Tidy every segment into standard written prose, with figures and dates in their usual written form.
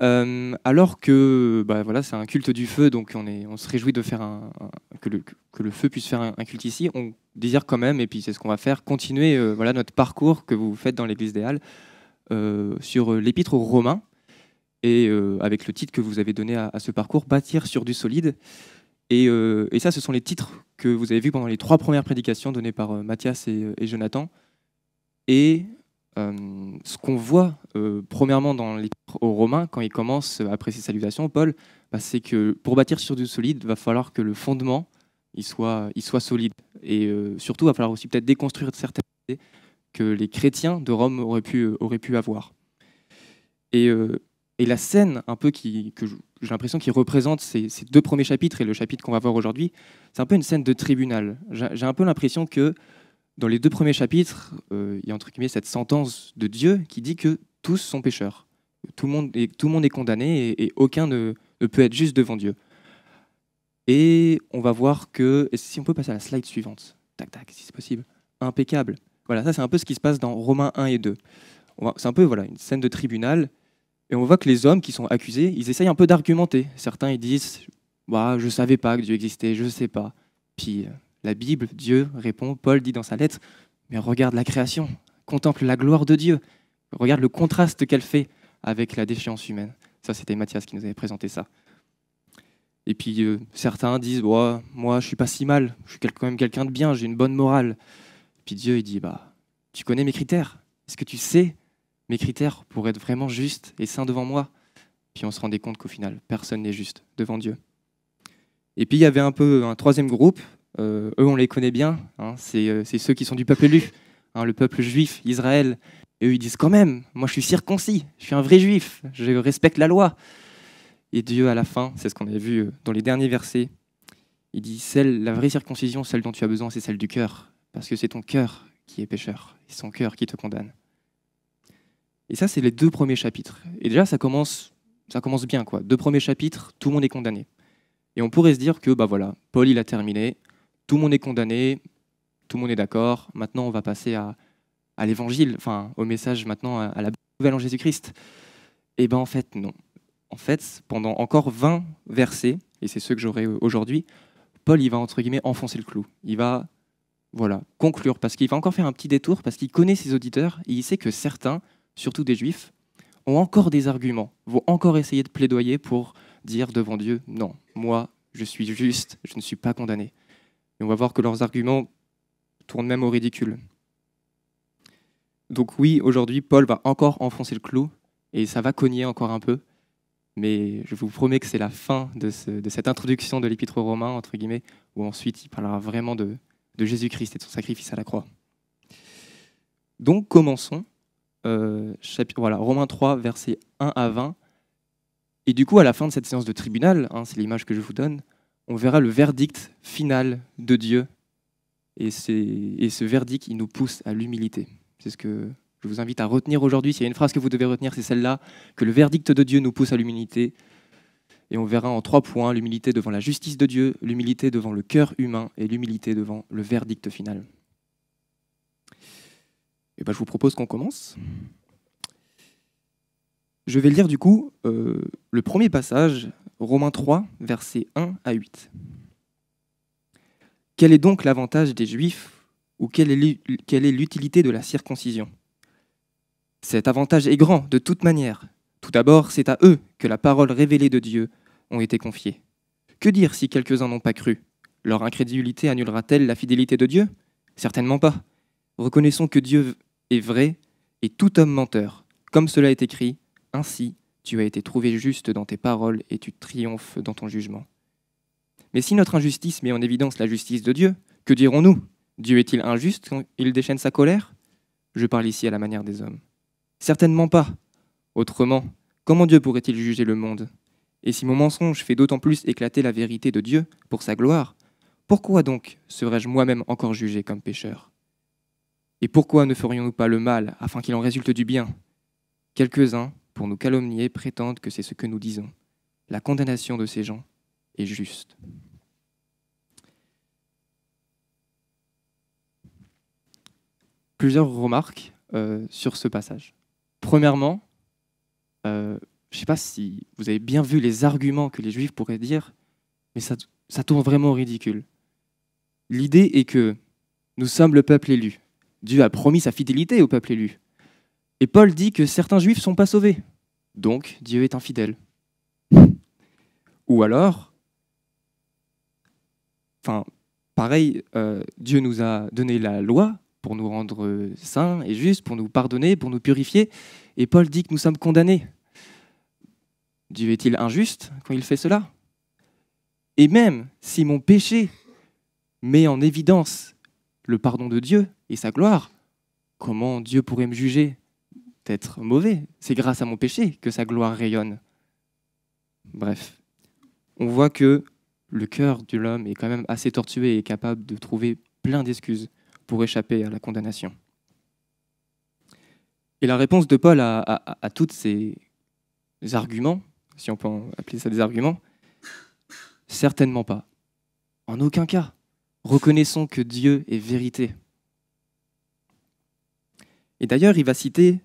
Alors que bah, voilà, c'est un culte du feu, donc on se réjouit de faire que le feu puisse faire un culte ici. On désire quand même, et puis c'est ce qu'on va faire, continuer voilà, notre parcours que vous faites dans l'Église des Halles sur l'Épître aux Romains, et avec le titre que vous avez donné à ce parcours, Bâtir sur du solide. Et ça, ce sont les titres que vous avez vus pendant les 3 premières prédications données par Mathias et Jonathan. Et ce qu'on voit, premièrement, dans l'Épître aux Romains, quand il commence, après ses salutations, Paul, bah, c'est que pour bâtir sur du solide, il va falloir que le fondement il soit solide. Et surtout, il va falloir aussi peut-être déconstruire certaines idées que les chrétiens de Rome auraient pu avoir. Et, euh, et la scène, un peu j'ai l'impression qu'il représente ces 2 premiers chapitres et le chapitre qu'on va voir aujourd'hui, c'est un peu une scène de tribunal. J'ai un peu l'impression que dans les 2 premiers chapitres, il y a entre guillemets cette sentence de Dieu qui dit que tous sont pécheurs. Tout le monde est condamné et aucun ne peut être juste devant Dieu. Et on va voir que, et si on peut passer à la slide suivante, tac tac, si c'est possible, impeccable. Voilà, ça c'est un peu ce qui se passe dans Romains 1 et 2. C'est un peu voilà, une scène de tribunal, et on voit que les hommes qui sont accusés, ils essayent un peu d'argumenter. Certains ils disent, bah, je ne savais pas que Dieu existait, je ne sais pas. Puis la Bible, Dieu répond, Paul dit dans sa lettre, mais regarde la création, contemple la gloire de Dieu, regarde le contraste qu'elle fait avec la déchéance humaine. Ça, c'était Mathias qui nous avait présenté ça. Et puis certains disent, ouais, moi je suis pas si mal, je suis quand même quelqu'un de bien, j'ai une bonne morale. Puis Dieu il dit, bah, tu connais mes critères? Est-ce que tu sais mes critères pour être vraiment juste et saint devant moi? Puis on se rendait compte qu'au final, personne n'est juste devant Dieu. Et puis il y avait un peu un troisième groupe, eux on les connaît bien, hein, c'est ceux qui sont du peuple élu, hein, le peuple juif, Israël. Et eux ils disent quand même, moi je suis circoncis, je suis un vrai juif, je respecte la loi. Et Dieu à la fin, c'est ce qu'on a vu dans les derniers versets, il dit, la vraie circoncision, celle dont tu as besoin, c'est celle du cœur, parce que c'est ton cœur qui est pécheur, et son cœur qui te condamne. Et ça, c'est les 2 premiers chapitres. Et déjà, ça commence bien, quoi. 2 premiers chapitres, tout le monde est condamné. Et on pourrait se dire que, bah voilà, Paul, il a terminé, tout le monde est condamné, tout le monde est d'accord, maintenant on va passer à l'évangile, enfin, au message maintenant, à la nouvelle en Jésus-Christ. Et ben en fait, non. En fait, pendant encore 20 versets, et c'est ceux que j'aurai aujourd'hui, Paul, il va entre guillemets enfoncer le clou. Il va, voilà, conclure, parce qu'il va encore faire un petit détour, parce qu'il connaît ses auditeurs, et il sait que certains, surtout des juifs, ont encore des arguments, vont encore essayer de plaidoyer pour dire devant Dieu, non, moi, je suis juste, je ne suis pas condamné. Et on va voir que leurs arguments tournent même au ridicule. Donc oui, aujourd'hui, Paul va encore enfoncer le clou, et ça va cogner encore un peu, mais je vous promets que c'est la fin de cette introduction de l'Épître aux Romains, entre guillemets, où ensuite il parlera vraiment de Jésus-Christ et de son sacrifice à la croix. Donc commençons, voilà, Romains 3, versets 1 à 20. Et du coup, à la fin de cette séance de tribunal, hein, c'est l'image que je vous donne, on verra le verdict final de Dieu. Et ce verdict, il nous pousse à l'humilité. C'est ce que je vous invite à retenir aujourd'hui. S'il y a une phrase que vous devez retenir, c'est celle-là, que le verdict de Dieu nous pousse à l'humilité. Et on verra en 3 points, l'humilité devant la justice de Dieu, l'humilité devant le cœur humain et l'humilité devant le verdict final. Et ben, je vous propose qu'on commence. Je vais lire du coup le premier passage, Romains 3, versets 1 à 8. Quel est donc l'avantage des Juifs ou quelle est l'utilité de la circoncision? Cet avantage est grand de toute manière. Tout d'abord, c'est à eux que la parole révélée de Dieu ont été confiées. Que dire si quelques-uns n'ont pas cru? Leur incrédulité annulera-t-elle la fidélité de Dieu? Certainement pas. Reconnaissons que Dieu est vrai et tout homme menteur. Comme cela est écrit, ainsi tu as été trouvé juste dans tes paroles et tu triomphes dans ton jugement. Mais si notre injustice met en évidence la justice de Dieu, que dirons-nous? Dieu est-il injuste quand il déchaîne sa colère? Je parle ici à la manière des hommes. Certainement pas. Autrement, comment Dieu pourrait-il juger le monde? Et si mon mensonge fait d'autant plus éclater la vérité de Dieu pour sa gloire, pourquoi donc serais-je moi-même encore jugé comme pécheur? Et pourquoi ne ferions-nous pas le mal afin qu'il en résulte du bien? Quelques-uns, pour nous calomnier, prétendent que c'est ce que nous disons. La condamnation de ces gens est juste. Plusieurs remarques sur ce passage. Premièrement, je ne sais pas si vous avez bien vu les arguments que les Juifs pourraient dire, mais ça tourne vraiment au ridicule. L'idée est que nous sommes le peuple élu. Dieu a promis sa fidélité au peuple élu. Et Paul dit que certains Juifs ne sont pas sauvés. Donc, Dieu est infidèle. Ou alors, pareil, Dieu nous a donné la loi pour nous rendre saints et justes, pour nous pardonner, pour nous purifier. Et Paul dit que nous sommes condamnés. Dieu est-il injuste quand il fait cela? Et même si mon péché met en évidence le pardon de Dieu et sa gloire, comment Dieu pourrait me juger d'être mauvais? C'est grâce à mon péché que sa gloire rayonne. Bref, on voit que le cœur de l'homme est quand même assez tortué et capable de trouver plein d'excuses pour échapper à la condamnation. Et la réponse de Paul à tous ces arguments, si on peut appeler ça des arguments, certainement pas. En aucun cas. Reconnaissons que Dieu est vérité. Et d'ailleurs, il va citer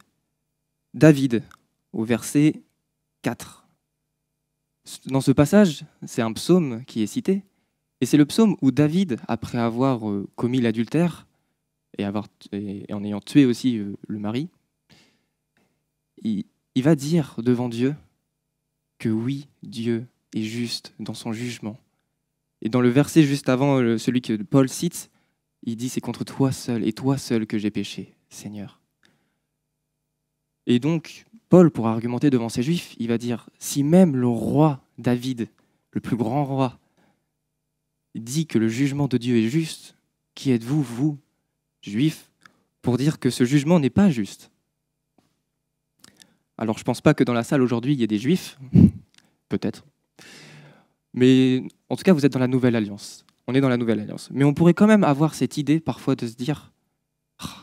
David au verset 4. Dans ce passage, c'est un psaume qui est cité, et c'est le psaume où David, après avoir commis l'adultère et en ayant tué aussi le mari, il va dire devant Dieu que oui, Dieu est juste dans son jugement. Et dans le verset juste avant, celui que Paul cite, il dit « C'est contre toi seul et toi seul que j'ai péché, Seigneur ». Et donc, Paul, pour argumenter devant ces Juifs, il va dire « Si même le roi David, le plus grand roi, dit que le jugement de Dieu est juste, qui êtes-vous, vous, Juifs, pour dire que ce jugement n'est pas juste ?» Alors, je ne pense pas que dans la salle aujourd'hui, il y ait des Juifs, peut-être. Mais en tout cas, vous êtes dans la Nouvelle Alliance. On est dans la Nouvelle Alliance. Mais on pourrait quand même avoir cette idée parfois de se dire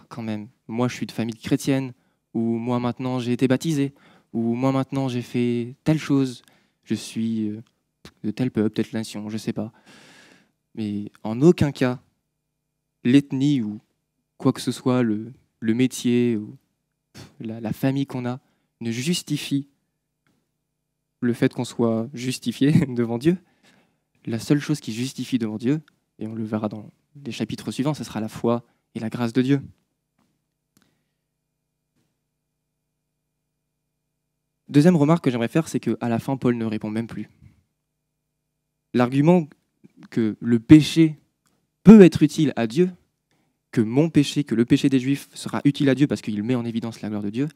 quand même, moi je suis de famille chrétienne, ou moi maintenant j'ai été baptisé, ou moi maintenant j'ai fait telle chose, je suis de tel peuple, telle nation, je ne sais pas. Mais en aucun cas, l'ethnie ou quoi que ce soit, le métier ou la famille qu'on a, ne justifie le fait qu'on soit justifié devant Dieu. La seule chose qui justifie devant Dieu, et on le verra dans les chapitres suivants, ce sera la foi et la grâce de Dieu. Deuxième remarque que j'aimerais faire, c'est qu'à la fin, Paul ne répond même plus. L'argument que le péché peut être utile à Dieu, que mon péché, que le péché des Juifs sera utile à Dieu parce qu'il met en évidence la gloire de Dieu,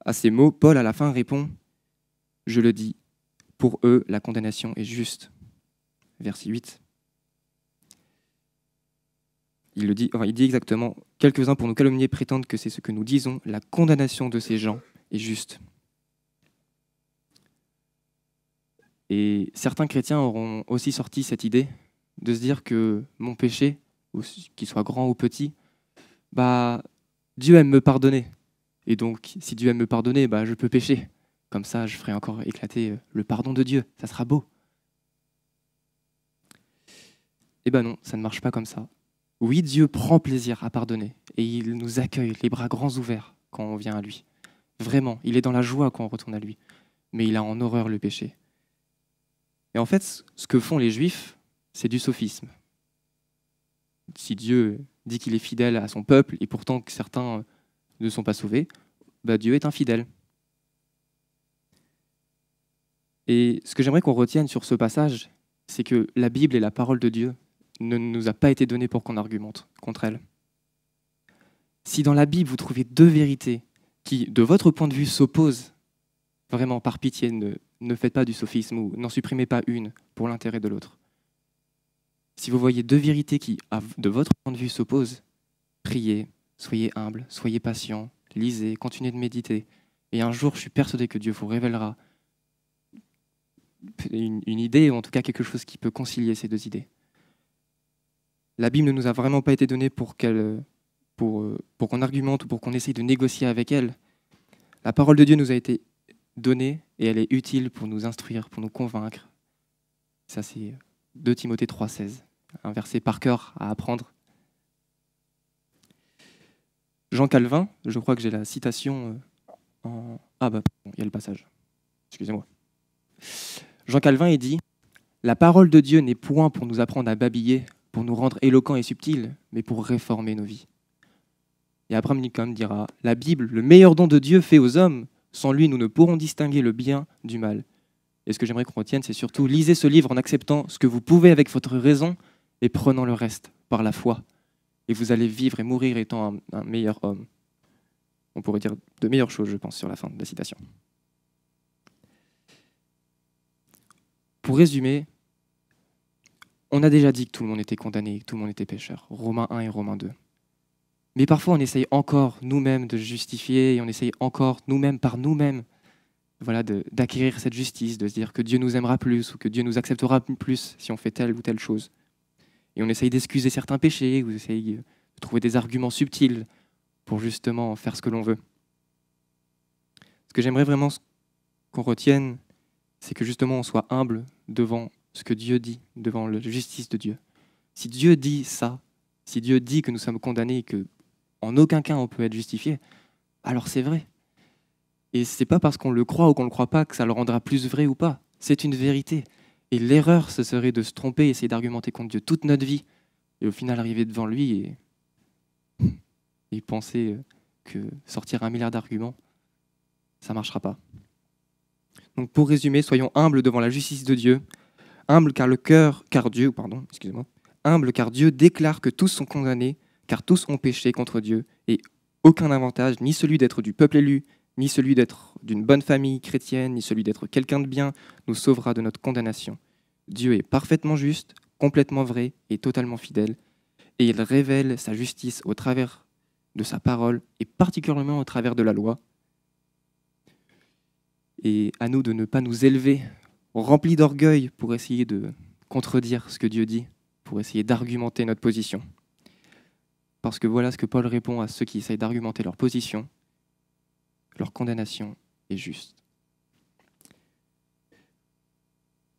à ces mots, Paul, à la fin, répond « Je le dis, pour eux, la condamnation est juste. » Verset 8. Il dit exactement « Quelques-uns pour nous calomnier prétendent que c'est ce que nous disons, la condamnation de ces gens est juste. » Et certains chrétiens auront aussi sorti cette idée de se dire que mon péché, qu'il soit grand ou petit, Dieu aime me pardonner. Et donc, si Dieu aime me pardonner, je peux pécher. Comme ça, je ferai encore éclater le pardon de Dieu. Ça sera beau. Eh ben non, ça ne marche pas comme ça. Oui, Dieu prend plaisir à pardonner. Et il nous accueille les bras grands ouverts quand on vient à lui. Vraiment, il est dans la joie quand on retourne à lui. Mais il a en horreur le péché. Et en fait, ce que font les Juifs, c'est du sophisme. Si Dieu dit qu'il est fidèle à son peuple, et pourtant que certains ne sont pas sauvés, Dieu est infidèle. Et ce que j'aimerais qu'on retienne sur ce passage, c'est que la Bible et la parole de Dieu ne nous a pas été donnée pour qu'on argumente contre elle. Si dans la Bible, vous trouvez deux vérités qui, de votre point de vue, s'opposent, vraiment, par pitié, ne faites pas du sophisme ou n'en supprimez pas une pour l'intérêt de l'autre. Si vous voyez deux vérités qui, de votre point de vue, s'opposent, priez, soyez humble, soyez patient, lisez, continuez de méditer. Et un jour, je suis persuadé que Dieu vous révélera une idée, ou en tout cas quelque chose qui peut concilier ces deux idées. La Bible ne nous a vraiment pas été donnée pour qu'on argumente ou pour qu'on essaye de négocier avec elle. La parole de Dieu nous a été donnée et elle est utile pour nous instruire, pour nous convaincre. Ça, c'est 2 Timothée 3,16, un verset par cœur à apprendre. Jean Calvin, je crois que j'ai la citation Ah bah, il y a le passage. Excusez-moi. Jean Calvin, il dit « La parole de Dieu n'est point pour nous apprendre à babiller, pour nous rendre éloquents et subtils, mais pour réformer nos vies. » Et Abraham Lincoln dira « La Bible, le meilleur don de Dieu fait aux hommes, sans lui, nous ne pourrons distinguer le bien du mal. » Et ce que j'aimerais qu'on retienne, c'est surtout lisez ce livre en acceptant ce que vous pouvez avec votre raison et prenant le reste par la foi. Et vous allez vivre et mourir étant un meilleur homme. On pourrait dire de meilleures choses, je pense, sur la fin de la citation. Pour résumer, on a déjà dit que tout le monde était condamné, que tout le monde était pécheur. Romains 1 et Romains 2. Mais parfois, on essaye encore nous-mêmes de justifier et on essaye encore nous-mêmes par nous-mêmes voilà, d'acquérir cette justice, de se dire que Dieu nous aimera plus ou que Dieu nous acceptera plus si on fait telle ou telle chose. Et on essaye d'excuser certains péchés, ou on essaye de trouver des arguments subtils pour justement faire ce que l'on veut. Ce que j'aimerais vraiment qu'on retienne, c'est que justement on soit humble devant ce que Dieu dit, devant la justice de Dieu. Si Dieu dit ça, si Dieu dit que nous sommes condamnés et qu'en aucun cas on peut être justifié, alors c'est vrai. Et ce n'est pas parce qu'on le croit ou qu'on ne le croit pas que ça le rendra plus vrai ou pas. C'est une vérité. Et l'erreur, ce serait de se tromper et essayer d'argumenter contre Dieu toute notre vie. Et au final, arriver devant lui et penser que sortir 1 milliard d'arguments, ça ne marchera pas. Donc pour résumer, soyons humbles devant la justice de Dieu. Humbles car Dieu déclare que tous sont condamnés, car tous ont péché contre Dieu. Et aucun avantage, ni celui d'être du peuple élu, ni celui d'être d'une bonne famille chrétienne, ni celui d'être quelqu'un de bien, nous sauvera de notre condamnation. Dieu est parfaitement juste, complètement vrai et totalement fidèle, et il révèle sa justice au travers de sa parole, et particulièrement au travers de la loi. Et à nous de ne pas nous élever, remplis d'orgueil pour essayer de contredire ce que Dieu dit, pour essayer d'argumenter notre position. Parce que voilà ce que Paul répond à ceux qui essayent d'argumenter leur position. Leur condamnation est juste.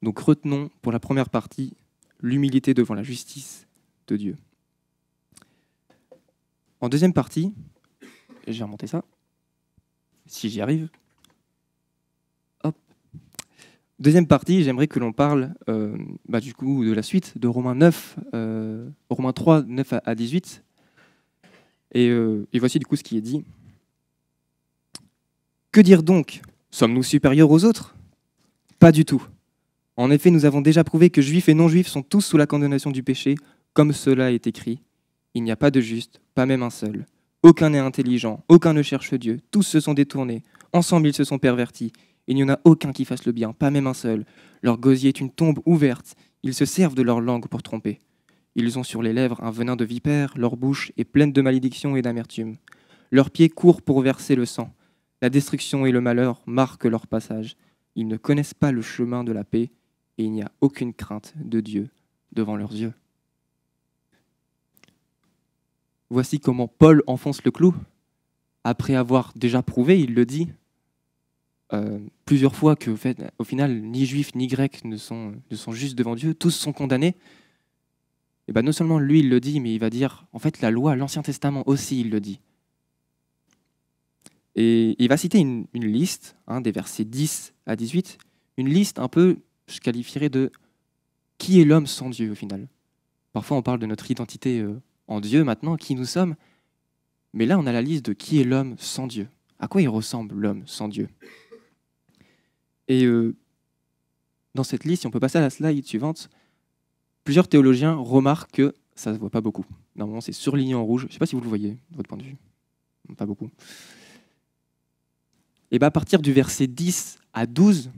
Donc retenons pour la première partie l'humilité devant la justice de Dieu. En deuxième partie, je vais remonter ça, si j'y arrive. Hop. Deuxième partie, j'aimerais que l'on parle du coup de la suite de Romains 9, Romains 3, 9 à 18. Et voici du coup ce qui est dit. Que dire donc? Sommes-nous supérieurs aux autres? Pas du tout. En effet, nous avons déjà prouvé que juifs et non-juifs sont tous sous la condamnation du péché, comme cela est écrit. Il n'y a pas de juste, pas même un seul. Aucun n'est intelligent, aucun ne cherche Dieu, tous se sont détournés, ensemble ils se sont pervertis. Il n'y en a aucun qui fasse le bien, pas même un seul. Leur gosier est une tombe ouverte, ils se servent de leur langue pour tromper. Ils ont sur les lèvres un venin de vipère, leur bouche est pleine de malédiction et d'amertume. Leurs pieds courent pour verser le sang. La destruction et le malheur marquent leur passage. Ils ne connaissent pas le chemin de la paix et il n'y a aucune crainte de Dieu devant leurs yeux. Voici comment Paul enfonce le clou. Après avoir déjà prouvé, il le dit plusieurs fois qu'au final, ni juifs ni grecs ne sont justes devant Dieu, tous sont condamnés. Et non seulement lui, il le dit, mais il va dire, en fait, la loi, l'Ancien Testament aussi, il le dit. Et il va citer une liste, des versets 10 à 18, une liste un peu, je qualifierais de qui est l'homme sans Dieu au final. Parfois on parle de notre identité en Dieu maintenant, qui nous sommes, mais là on a la liste de qui est l'homme sans Dieu. À quoi il ressemble l'homme sans Dieu? Et dans cette liste, si on peut passer à la slide suivante, plusieurs théologiens remarquent que ça ne se voit pas beaucoup. Normalement c'est surligné en rouge, je ne sais pas si vous le voyez de votre point de vue, pas beaucoup. Et à partir du verset 10 à 12,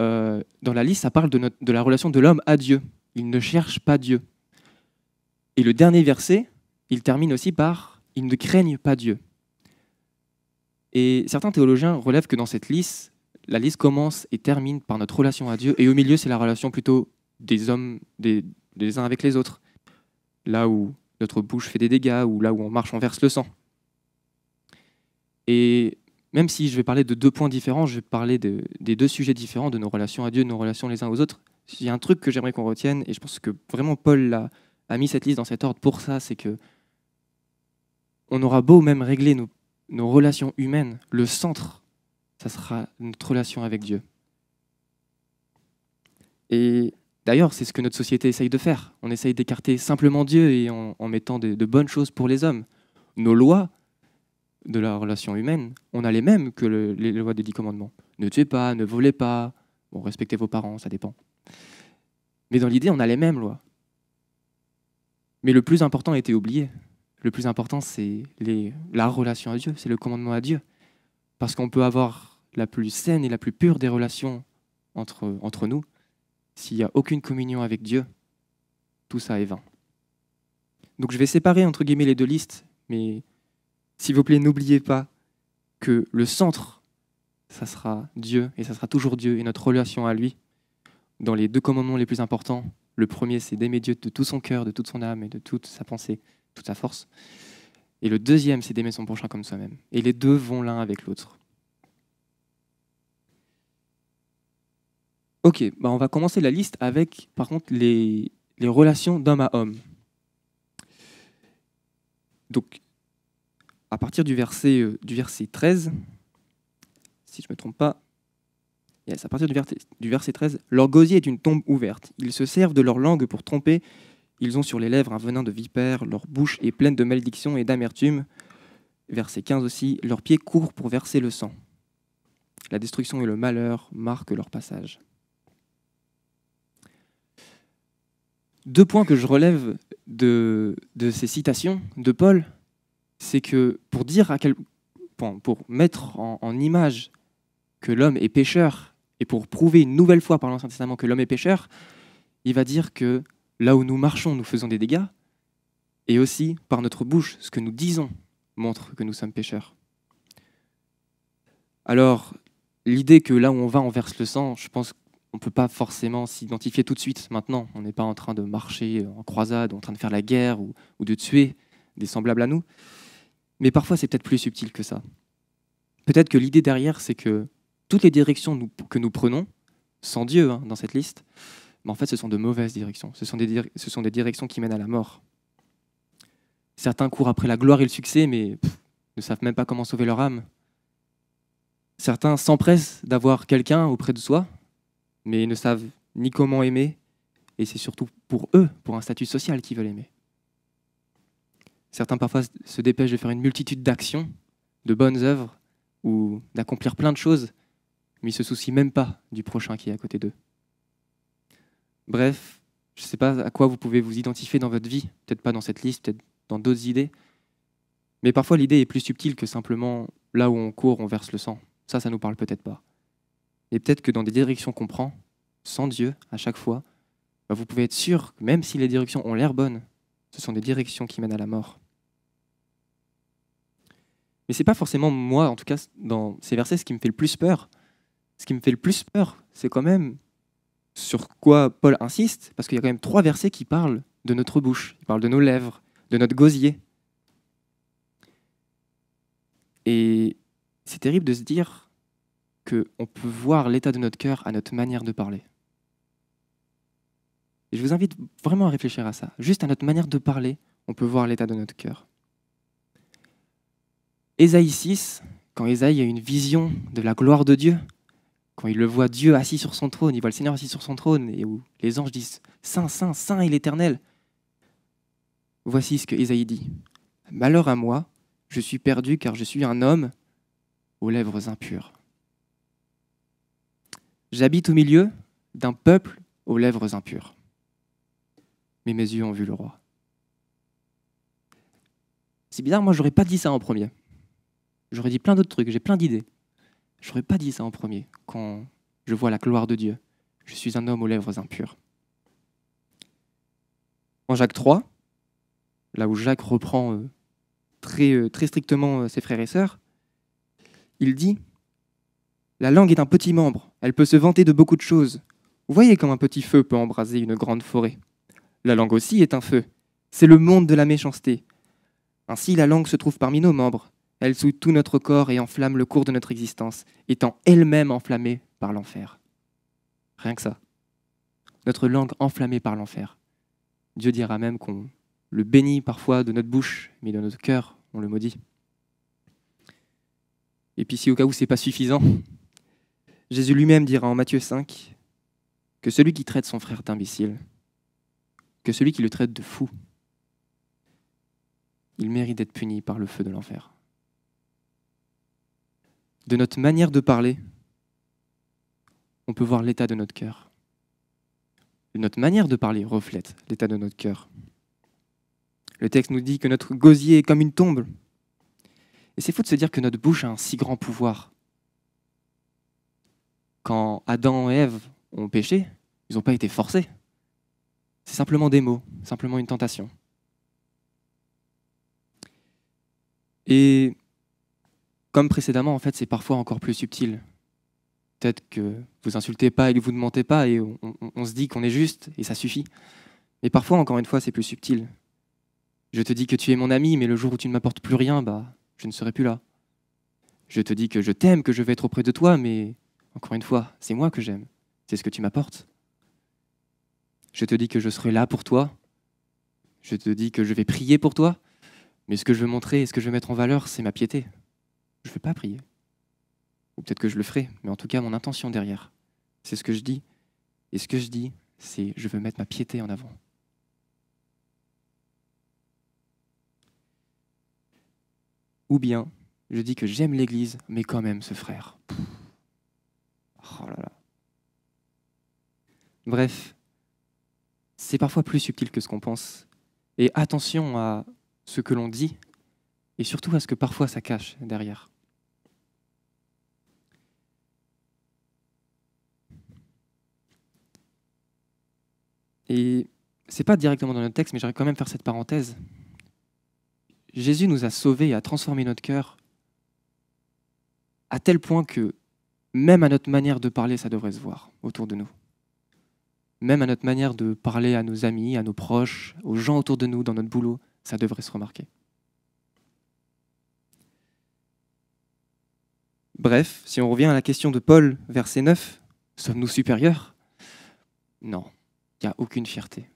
dans la liste, ça parle de la relation de l'homme à Dieu. Il ne cherche pas Dieu. Et le dernier verset, il termine aussi par « ils ne craignent pas Dieu ». Et certains théologiens relèvent que dans cette liste, la liste commence et termine par notre relation à Dieu, et au milieu, c'est la relation plutôt des hommes, des uns avec les autres. Là où notre bouche fait des dégâts, ou là où on marche, on verse le sang. Et même si je vais parler de 2 points différents, je vais parler des 2 sujets différents, de nos relations à Dieu, de nos relations les uns aux autres. Il y a un truc que j'aimerais qu'on retienne, et je pense que vraiment Paul a mis cette liste dans cet ordre pour ça, c'est que on aura beau même régler nos relations humaines, le centre ça sera notre relation avec Dieu. Et d'ailleurs, c'est ce que notre société essaye de faire. On essaye d'écarter simplement Dieu et en mettant de bonnes choses pour les hommes. Nos lois de la relation humaine, on a les mêmes que les lois des 10 commandements. Ne tuez pas, ne volez pas, bon, respectez vos parents, ça dépend. Mais dans l'idée, on a les mêmes lois. Mais le plus important a été oublié. Le plus important, c'est la relation à Dieu, c'est le commandement à Dieu. Parce qu'on peut avoir la plus saine et la plus pure des relations entre nous. S'il n'y a aucune communion avec Dieu, tout ça est vain. Donc je vais séparer entre guillemets les deux listes, mais s'il vous plaît, n'oubliez pas que le centre, ça sera Dieu, et ça sera toujours Dieu, et notre relation à lui. Dans les 2 commandements les plus importants, le premier, c'est d'aimer Dieu de tout son cœur, de toute son âme, et de toute sa pensée, toute sa force. Et le deuxième, c'est d'aimer son prochain comme soi-même. Et les deux vont l'un avec l'autre. Ok, on va commencer la liste avec, par contre, les relations d'homme à homme. Donc, à partir du verset 13, si je ne me trompe pas, yes, à partir du verset 13, leur gosier est une tombe ouverte. Ils se servent de leur langue pour tromper. Ils ont sur les lèvres un venin de vipère. Leur bouche est pleine de malédiction et d'amertume. Verset 15 aussi, leurs pieds courent pour verser le sang. La destruction et le malheur marquent leur passage. 2 points que je relève de ces citations de Paul, c'est que pour dire pour mettre en image que l'homme est pécheur et pour prouver une nouvelle fois par l'Ancien Testament que l'homme est pécheur, il va dire que là où nous marchons, nous faisons des dégâts, et aussi par notre bouche, ce que nous disons montre que nous sommes pécheurs. Alors, l'idée que là où on va, on verse le sang, je pense qu'on ne peut pas forcément s'identifier tout de suite maintenant. On n'est pas en train de marcher en croisade, en train de faire la guerre ou de tuer des semblables à nous. Mais parfois, c'est peut-être plus subtil que ça. Peut-être que l'idée derrière, c'est que toutes les directions que nous prenons, sans Dieu dans cette liste, mais en fait, ce sont de mauvaises directions. Ce sont des directions qui mènent à la mort. Certains courent après la gloire et le succès, mais ne savent même pas comment sauver leur âme. Certains s'empressent d'avoir quelqu'un auprès de soi, mais ne savent ni comment aimer, et c'est surtout pour eux, pour un statut social qu'ils veulent aimer. Certains parfois se dépêchent de faire une multitude d'actions, de bonnes œuvres, ou d'accomplir plein de choses, mais ils ne se soucient même pas du prochain qui est à côté d'eux. Bref, je ne sais pas à quoi vous pouvez vous identifier dans votre vie, peut-être pas dans cette liste, peut-être dans d'autres idées, mais parfois l'idée est plus subtile que simplement là où on court, on verse le sang. Ça nous parle peut-être pas. Et peut-être que dans des directions qu'on prend, sans Dieu, à chaque fois, vous pouvez être sûr que même si les directions ont l'air bonnes, ce sont des directions qui mènent à la mort. Mais c'est pas forcément moi, en tout cas, dans ces versets, ce qui me fait le plus peur. Ce qui me fait le plus peur, c'est quand même sur quoi Paul insiste, parce qu'il y a quand même 3 versets qui parlent de notre bouche, qui parlent de nos lèvres, de notre gosier. Et c'est terrible de se dire qu'on peut voir l'état de notre cœur à notre manière de parler. Et je vous invite vraiment à réfléchir à ça. Juste à notre manière de parler, on peut voir l'état de notre cœur. Ésaïe 6, quand Ésaïe a une vision de la gloire de Dieu, quand il le voit Dieu assis sur son trône, il voit le Seigneur assis sur son trône, et où les anges disent « Saint, Saint, Saint est l'Éternel ». Voici ce que Ésaïe dit. « Malheur à moi, je suis perdu car je suis un homme aux lèvres impures. J'habite au milieu d'un peuple aux lèvres impures. Mais mes yeux ont vu le roi. » C'est bizarre, moi j'aurais pas dit ça en premier. J'aurais dit plein d'autres trucs, j'ai plein d'idées. J'aurais pas dit ça en premier quand je vois la gloire de Dieu. Je suis un homme aux lèvres impures. En Jacques 3, là où Jacques reprend très strictement ses frères et sœurs, il dit « La langue est un petit membre, elle peut se vanter de beaucoup de choses. Vous voyez comme un petit feu peut embraser une grande forêt. La langue aussi est un feu, c'est le monde de la méchanceté. Ainsi la langue se trouve parmi nos membres. Elle souille tout notre corps et enflamme le cours de notre existence, étant elle-même enflammée par l'enfer. » Rien que ça. Notre langue enflammée par l'enfer. Dieu dira même qu'on le bénit parfois de notre bouche, mais de notre cœur, on le maudit. Et puis si au cas où ce n'est pas suffisant, Jésus lui-même dira en Matthieu 5 que celui qui traite son frère d'imbécile, que celui qui le traite de fou, il mérite d'être puni par le feu de l'enfer. De notre manière de parler, on peut voir l'état de notre cœur. Notre manière de parler reflète l'état de notre cœur. Le texte nous dit que notre gosier est comme une tombe. Et c'est fou de se dire que notre bouche a un si grand pouvoir. Quand Adam et Ève ont péché, ils n'ont pas été forcés. C'est simplement des mots, simplement une tentation. Et comme précédemment, en fait, c'est parfois encore plus subtil. Peut-être que vous insultez pas et que vous ne mentez pas et on se dit qu'on est juste et ça suffit. Mais parfois, encore une fois, c'est plus subtil. Je te dis que tu es mon ami, mais le jour où tu ne m'apportes plus rien, je ne serai plus là. Je te dis que je t'aime, que je vais être auprès de toi, mais encore une fois, c'est moi que j'aime. C'est ce que tu m'apportes. Je te dis que je serai là pour toi. Je te dis que je vais prier pour toi. Mais ce que je veux montrer et ce que je veux mettre en valeur, c'est ma piété. Je ne veux pas prier. Ou peut-être que je le ferai, mais en tout cas, mon intention derrière, c'est ce que je dis. Et ce que je dis, c'est je veux mettre ma piété en avant. Ou bien, je dis que j'aime l'Église, mais quand même ce frère. Oh là là. Bref, c'est parfois plus subtil que ce qu'on pense. Et attention à ce que l'on dit, et surtout à ce que parfois ça cache derrière. Et c'est pas directement dans notre texte, mais j'aimerais quand même faire cette parenthèse. Jésus nous a sauvés et a transformé notre cœur à tel point que même à notre manière de parler, ça devrait se voir autour de nous. Même à notre manière de parler à nos amis, à nos proches, aux gens autour de nous, dans notre boulot, ça devrait se remarquer. Bref, si on revient à la question de Paul, verset 9, sommes-nous supérieurs ? Non, il n'y a aucune fierté.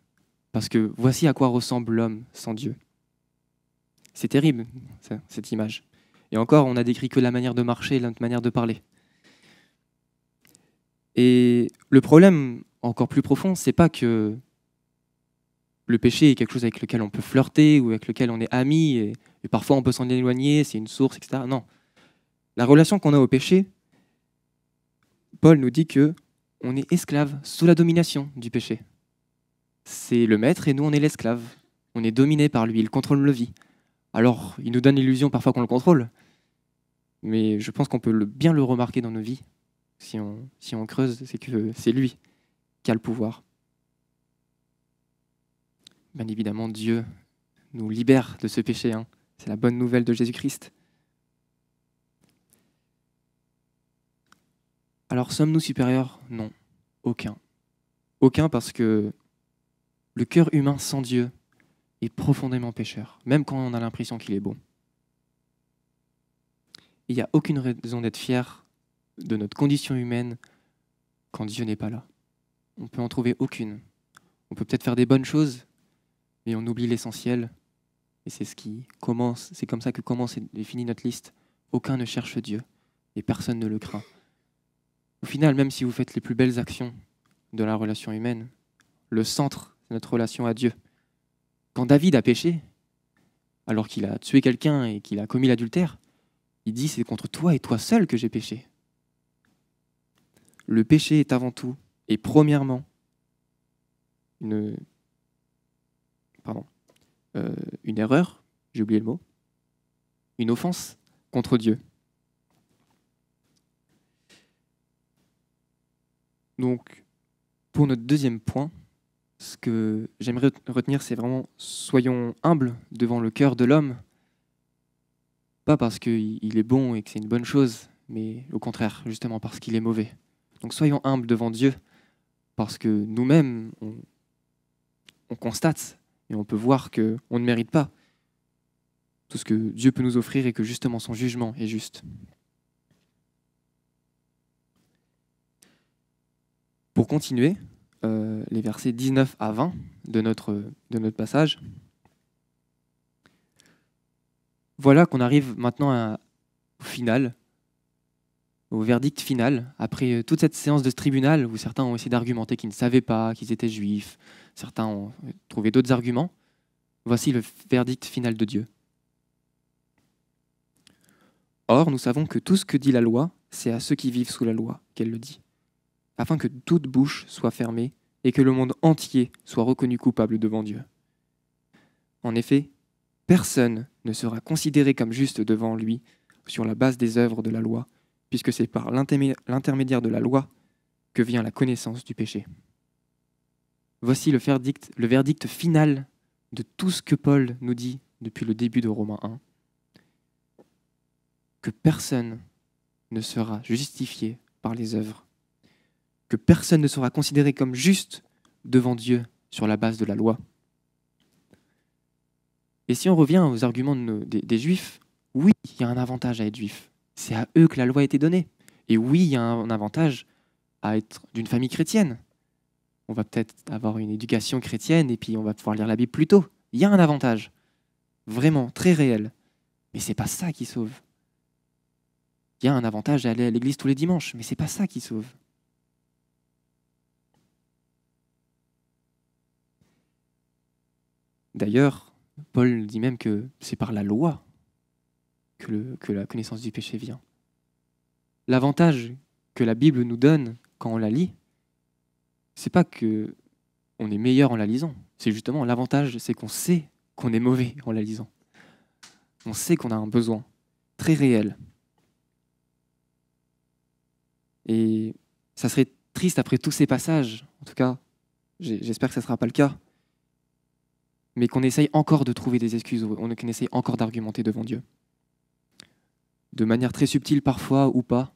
Parce que voici à quoi ressemble l'homme sans Dieu. C'est terrible, cette image. Et encore, on n'a décrit que la manière de marcher et notre manière de parler. Et le problème encore plus profond, c'est pas que le péché est quelque chose avec lequel on peut flirter ou avec lequel on est ami et parfois on peut s'en éloigner, c'est une source, etc. Non. La relation qu'on a au péché, Paul nous dit que on est esclave sous la domination du péché. C'est le maître et nous on est l'esclave. On est dominé par lui, il contrôle nos vies. Alors, il nous donne l'illusion parfois qu'on le contrôle, mais je pense qu'on peut bien le remarquer dans nos vies. Si on creuse, c'est que c'est lui qui a le pouvoir. Bien évidemment, Dieu nous libère de ce péché. C'est la bonne nouvelle de Jésus-Christ. Alors, sommes-nous supérieurs ? Non, aucun. Aucun parce que le cœur humain sans Dieu est profondément pécheur, même quand on a l'impression qu'il est bon. Il n'y a aucune raison d'être fier de notre condition humaine quand Dieu n'est pas là. On peut en trouver aucune. On peut peut-être faire des bonnes choses, mais on oublie l'essentiel. Et c'est c'est comme ça que commence et finit notre liste. Aucun ne cherche Dieu et personne ne le craint. Au final, même si vous faites les plus belles actions de la relation humaine, le centre, c'est notre relation à Dieu. Quand David a péché, alors qu'il a tué quelqu'un et qu'il a commis l'adultère, il dit « c'est contre toi et toi seul que j'ai péché ». Le péché est avant tout et premièrement une erreur, j'ai oublié le mot, une offense contre Dieu. Donc, pour notre deuxième point, ce que j'aimerais retenir, c'est vraiment soyons humbles devant le cœur de l'homme, pas parce qu'il est bon et que c'est une bonne chose, mais au contraire, justement parce qu'il est mauvais. Donc soyons humbles devant Dieu, parce que nous-mêmes, on constate et on peut voir qu'on ne mérite pas tout ce que Dieu peut nous offrir et que justement son jugement est juste. Pour continuer, les versets 19 à 20 de notre passage, voilà qu'on arrive maintenant au final, au verdict final, après toute cette séance de ce tribunal où certains ont essayé d'argumenter qu'ils ne savaient pas, qu'ils étaient juifs, certains ont trouvé d'autres arguments, voici le verdict final de Dieu. Or, nous savons que tout ce que dit la loi, c'est à ceux qui vivent sous la loi qu'elle le dit, afin que toute bouche soit fermée et que le monde entier soit reconnu coupable devant Dieu. En effet, personne ne sera considéré comme juste devant lui sur la base des œuvres de la loi, puisque c'est par l'intermédiaire de la loi que vient la connaissance du péché. Voici le verdict final de tout ce que Paul nous dit depuis le début de Romains 1, que personne ne sera justifié par les œuvres, que personne ne sera considéré comme juste devant Dieu sur la base de la loi. Et si on revient aux arguments des Juifs, oui, il y a un avantage à être juif. C'est à eux que la loi a été donnée. Et oui, il y a un avantage à être d'une famille chrétienne. On va peut-être avoir une éducation chrétienne et puis on va pouvoir lire la Bible plus tôt. Il y a un avantage, vraiment, très réel. Mais c'est pas ça qui sauve. Il y a un avantage à aller à l'église tous les dimanches, mais c'est pas ça qui sauve. D'ailleurs, Paul dit même que c'est par la loi que la connaissance du péché vient. L'avantage que la Bible nous donne quand on la lit, c'est pas que on est meilleur en la lisant. C'est justement l'avantage, c'est qu'on sait qu'on est mauvais en la lisant. On sait qu'on a un besoin très réel. Et ça serait triste après tous ces passages, en tout cas, j'espère que ça ne sera pas le cas, mais qu'on essaye encore de trouver des excuses, qu'on essaye encore d'argumenter devant Dieu. De manière très subtile parfois ou pas,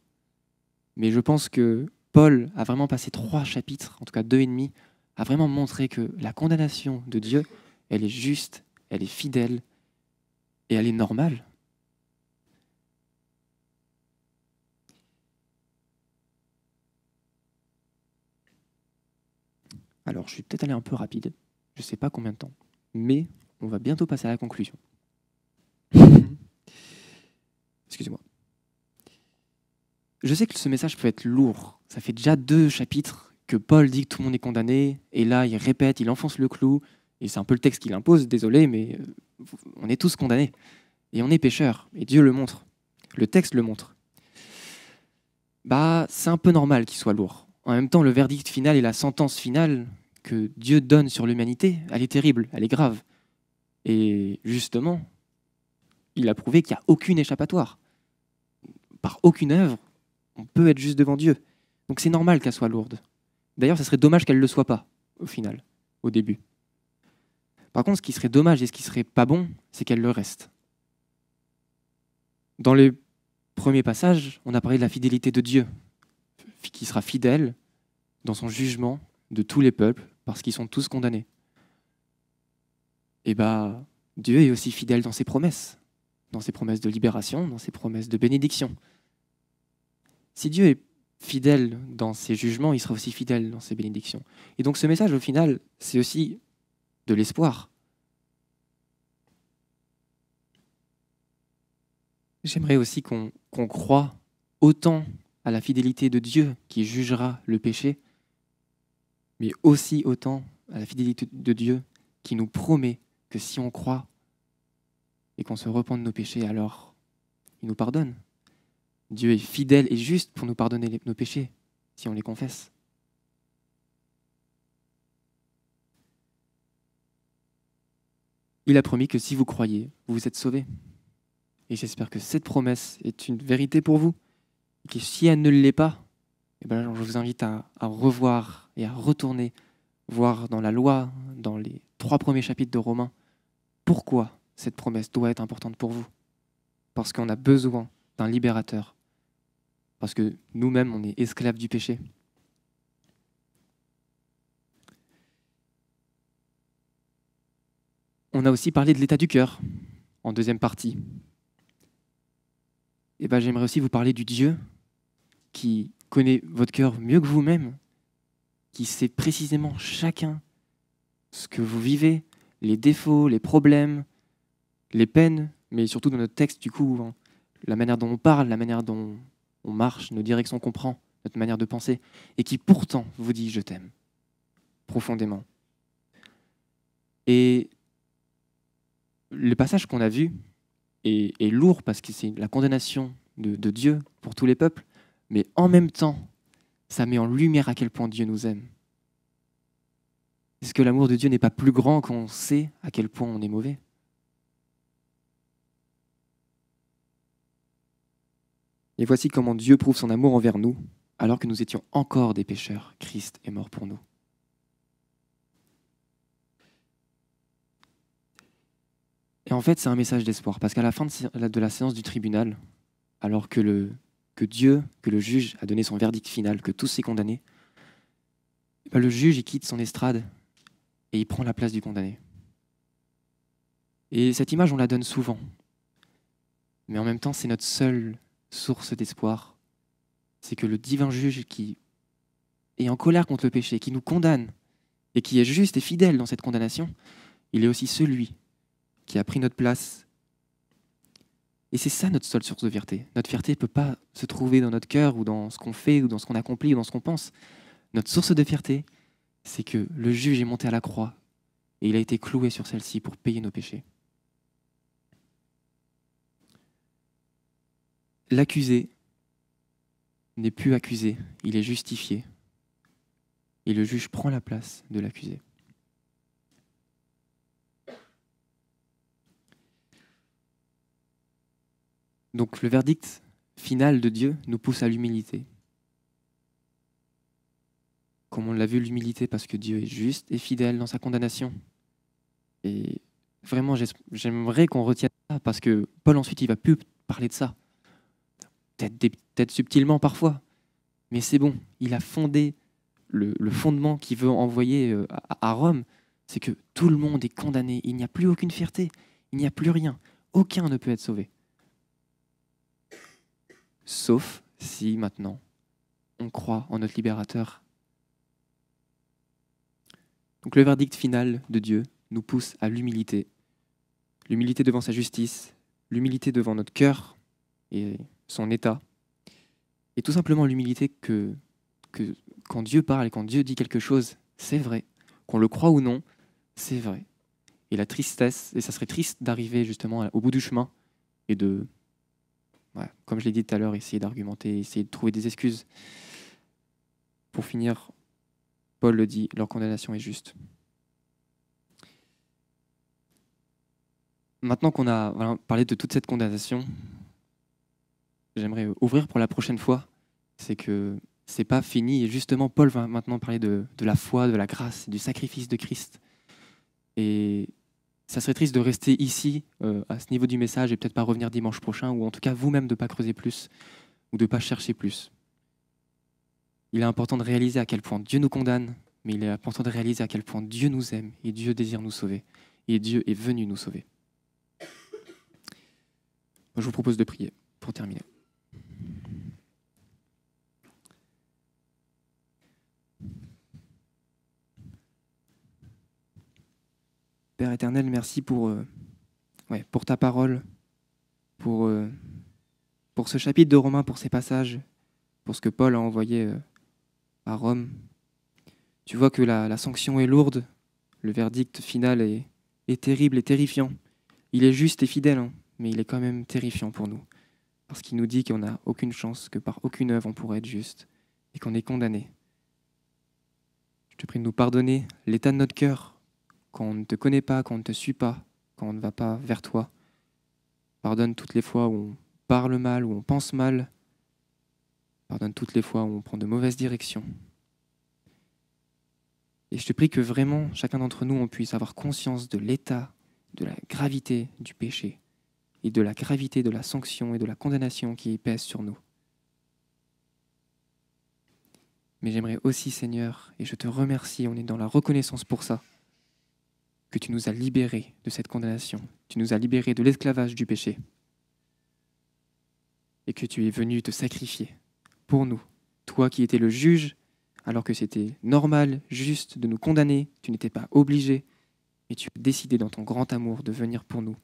mais je pense que Paul a vraiment passé 3 chapitres, en tout cas 2,5, à vraiment montrer que la condamnation de Dieu, elle est juste, elle est fidèle et elle est normale. Alors, je vais peut-être aller un peu rapide, je ne sais pas combien de temps, mais on va bientôt passer à la conclusion. Excusez-moi. Je sais que ce message peut être lourd. Ça fait déjà 2 chapitres que Paul dit que tout le monde est condamné, et là, il répète, il enfonce le clou, et c'est un peu le texte qu'il impose, désolé, mais on est tous condamnés. Et on est pécheurs, et Dieu le montre. Le texte le montre. C'est un peu normal qu'il soit lourd. En même temps, le verdict final et la sentence finale que Dieu donne sur l'humanité, elle est terrible, elle est grave. Et justement, il a prouvé qu'il n'y a aucune échappatoire. Par aucune œuvre, on peut être juste devant Dieu. Donc c'est normal qu'elle soit lourde. D'ailleurs, ça serait dommage qu'elle ne le soit pas, au final, au début. Par contre, ce qui serait dommage et ce qui serait pas bon, c'est qu'elle le reste. Dans les premiers passages, on a parlé de la fidélité de Dieu, qui sera fidèle dans son jugement de tous les peuples, parce qu'ils sont tous condamnés. Et Dieu est aussi fidèle dans ses promesses de libération, dans ses promesses de bénédiction. Si Dieu est fidèle dans ses jugements, il sera aussi fidèle dans ses bénédictions. Et donc ce message, au final, c'est aussi de l'espoir. J'aimerais aussi qu'on croie autant à la fidélité de Dieu qui jugera le péché, mais aussi autant à la fidélité de Dieu qui nous promet que si on croit et qu'on se repent de nos péchés, alors il nous pardonne. Dieu est fidèle et juste pour nous pardonner nos péchés, si on les confesse. Il a promis que si vous croyez, vous êtes sauvés. Et j'espère que cette promesse est une vérité pour vous. Et que si elle ne l'est pas, je vous invite à revoir et à retourner voir dans la loi, dans les 3 premiers chapitres de Romains, pourquoi cette promesse doit être importante pour vous. Parce qu'on a besoin d'un libérateur. Parce que nous-mêmes, on est esclaves du péché. On a aussi parlé de l'état du cœur, en deuxième partie. Et j'aimerais aussi vous parler du Dieu qui connaît votre cœur mieux que vous-même, qui sait précisément chacun ce que vous vivez, les défauts, les problèmes, les peines, mais surtout dans notre texte, du coup, la manière dont on parle, la manière dont on marche, nos directions qu'on prend, notre manière de penser, et qui pourtant vous dit « je t'aime » profondément. Et le passage qu'on a vu est lourd parce que c'est la condamnation de Dieu pour tous les peuples, mais en même temps, ça met en lumière à quel point Dieu nous aime. Est-ce que l'amour de Dieu n'est pas plus grand quand on sait à quel point on est mauvais ? Et voici comment Dieu prouve son amour envers nous, alors que nous étions encore des pécheurs. Christ est mort pour nous. Et en fait, c'est un message d'espoir, parce qu'à la fin de la séance du tribunal, alors que Dieu, que le juge a donné son verdict final, que tous sont condamnés, le juge il quitte son estrade et il prend la place du condamné. Et cette image, on la donne souvent. Mais en même temps, c'est notre seule source d'espoir. C'est que le divin juge qui est en colère contre le péché, qui nous condamne et qui est juste et fidèle dans cette condamnation, il est aussi celui qui a pris notre place. Et c'est ça notre seule source de fierté. Notre fierté ne peut pas se trouver dans notre cœur ou dans ce qu'on fait ou dans ce qu'on accomplit ou dans ce qu'on pense. Notre source de fierté, c'est que le juge est monté à la croix et il a été cloué sur celle-ci pour payer nos péchés. L'accusé n'est plus accusé, il est justifié. Et le juge prend la place de l'accusé. Donc le verdict final de Dieu nous pousse à l'humilité. Comme on l'a vu, l'humilité parce que Dieu est juste et fidèle dans sa condamnation. Et vraiment, j'aimerais qu'on retienne ça parce que Paul ensuite, il va plus parler de ça. Peut-être subtilement parfois, mais c'est bon. Il a fondé le fondement qu'il veut envoyer à Rome, c'est que tout le monde est condamné. Il n'y a plus aucune fierté, il n'y a plus rien. Aucun ne peut être sauvé. Sauf si maintenant, on croit en notre libérateur. Donc le verdict final de Dieu nous pousse à l'humilité. L'humilité devant sa justice, l'humilité devant notre cœur et son état. Et tout simplement l'humilité que quand Dieu parle et quand Dieu dit quelque chose, c'est vrai. Qu'on le croit ou non, c'est vrai. Et la tristesse, et ça serait triste d'arriver justement au bout du chemin et de, comme je l'ai dit tout à l'heure, essayer d'argumenter, essayer de trouver des excuses. Pour finir, Paul le dit, leur condamnation est juste. Maintenant qu'on a parlé de toute cette condamnation, j'aimerais ouvrir pour la prochaine fois, c'est que c'est pas fini. Et justement, Paul va maintenant parler de la foi, de la grâce, du sacrifice de Christ. Et ça serait triste de rester ici, à ce niveau du message, et peut-être pas revenir dimanche prochain, ou en tout cas vous-même de ne pas creuser plus, ou de ne pas chercher plus. Il est important de réaliser à quel point Dieu nous condamne, mais il est important de réaliser à quel point Dieu nous aime, et Dieu désire nous sauver, et Dieu est venu nous sauver. Je vous propose de prier pour terminer. Père éternel, merci pour ta parole, pour ce chapitre de Romains, pour ces passages, pour ce que Paul a envoyé à Rome. Tu vois que la sanction est lourde, le verdict final est terrible et terrifiant. Il est juste et fidèle, mais il est quand même terrifiant pour nous, parce qu'il nous dit qu'on n'a aucune chance, que par aucune œuvre on pourrait être juste, et qu'on est condamné. Je te prie de nous pardonner l'état de notre cœur, quand on ne te connaît pas, quand on ne te suit pas, quand on ne va pas vers toi. Pardonne toutes les fois où on parle mal, où on pense mal. Pardonne toutes les fois où on prend de mauvaises directions. Et je te prie que vraiment, chacun d'entre nous, on puisse avoir conscience de l'état, de la gravité du péché et de la gravité de la sanction et de la condamnation qui pèse sur nous. Mais j'aimerais aussi, Seigneur, et je te remercie, on est dans la reconnaissance pour ça, que tu nous as libérés de cette condamnation, tu nous as libérés de l'esclavage du péché et que tu es venu te sacrifier pour nous. Toi qui étais le juge, alors que c'était normal, juste de nous condamner, tu n'étais pas obligé, et tu as décidé dans ton grand amour de venir pour nous.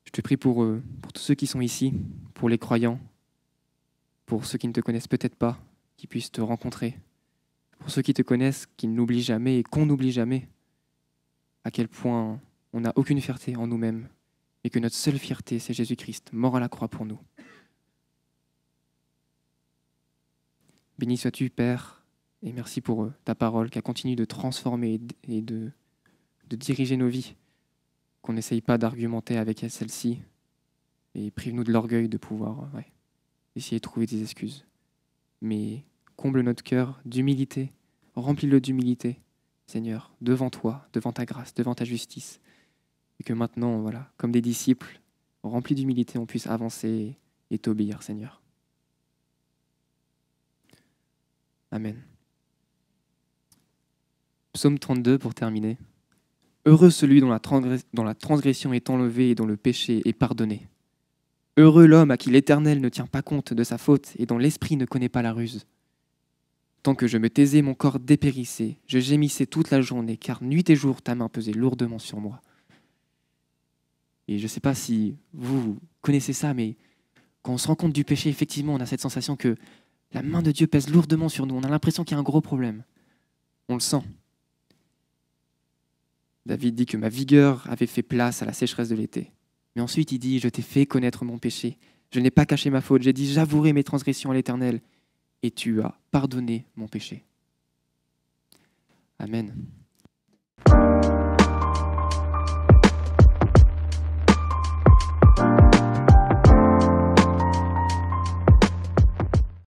Je Je te prie pour tous ceux qui sont ici, pour les croyants, pour ceux qui ne te connaissent peut-être pas, qui puissent te rencontrer, pour ceux qui te connaissent, qui ne l'oublient jamais et qu'on n'oublie jamais, à quel point on n'a aucune fierté en nous-mêmes et que notre seule fierté, c'est Jésus-Christ, mort à la croix pour nous. Béni sois-tu, Père, et merci pour ta parole qui continue de transformer et de diriger nos vies, qu'on n'essaye pas d'argumenter avec celle-ci, et prive-nous de l'orgueil de pouvoir essayer de trouver des excuses. Mais comble notre cœur d'humilité, remplis-le d'humilité, Seigneur, devant toi, devant ta grâce, devant ta justice. Et que maintenant, voilà, comme des disciples, remplis d'humilité, on puisse avancer et t'obéir, Seigneur. Amen. Psaume 32 pour terminer. Heureux celui dont la transgression est enlevée et dont le péché est pardonné. Heureux l'homme à qui l'Éternel ne tient pas compte de sa faute et dont l'esprit ne connaît pas la ruse. Tant que je me taisais, mon corps dépérissait, je gémissais toute la journée, car nuit et jour ta main pesait lourdement sur moi. Et je ne sais pas si vous connaissez ça, mais quand on se rend compte du péché, effectivement, on a cette sensation que la main de Dieu pèse lourdement sur nous. On a l'impression qu'il y a un gros problème. On le sent. David dit que ma vigueur avait fait place à la sécheresse de l'été. Mais ensuite, il dit, je t'ai fait connaître mon péché. Je n'ai pas caché ma faute. J'ai dit, j'avouerai mes transgressions à l'Éternel. Et tu as pardonné mon péché. Amen.